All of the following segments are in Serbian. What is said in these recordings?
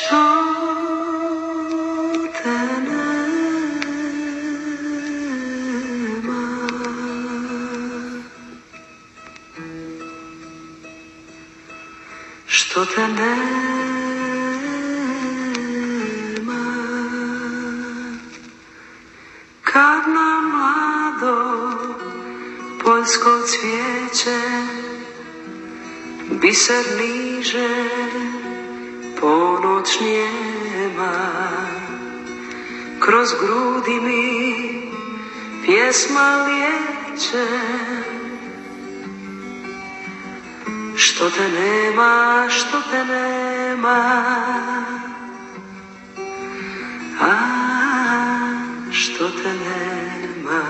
Što te nema, što te nema, kad na mlado poljsko cvijeće biser niže ponoć njema, kroz grudi mi pjesma lijeće. Što te nema, što te nema, a što te nema.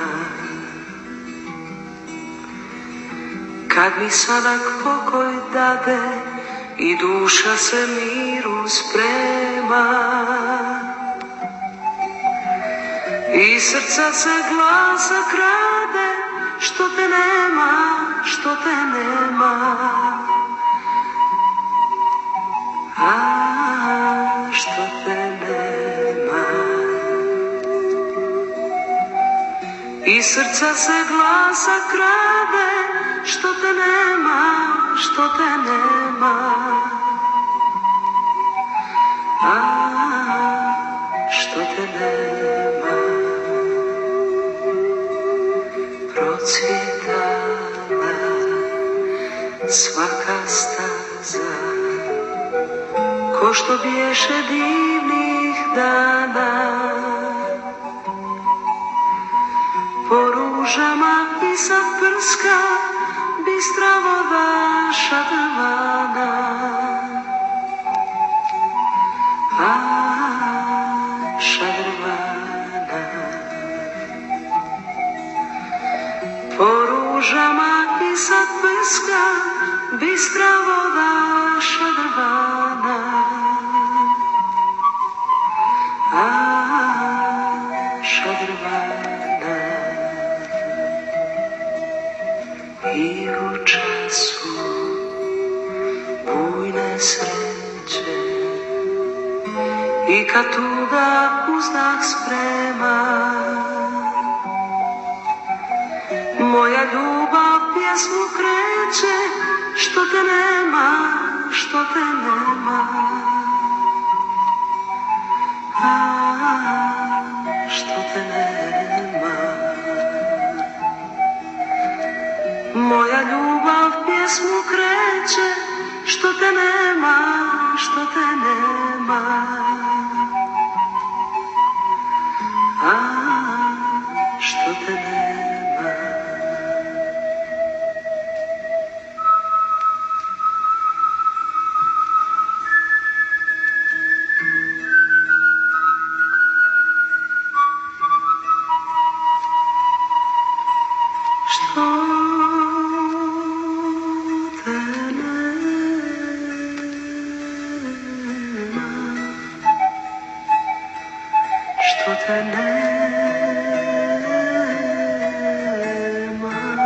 Kad mi sadak pokoj dade i duša se miru sprema, i srca se glasa krade, što te nema, što te nema, a što te nema. I srca se glasa krade, što te nema, što te nema, a što te nema. Procvjetala svaka staza, ko što bješe divnih dana, po ružama i sa prska bistra voda šadrvana, a šadrvana. Po ružama i sa prska bistra voda šadrvana, a šadrvana. I u času bujne sreće, i kad tuga uzdah sprema, moja ljubav pjesmu kreće, što te nema, što te nema, a što te nema. Moja ljubav pjesmu kreće, što te nema, što te nema, a što te nema. Što te nema,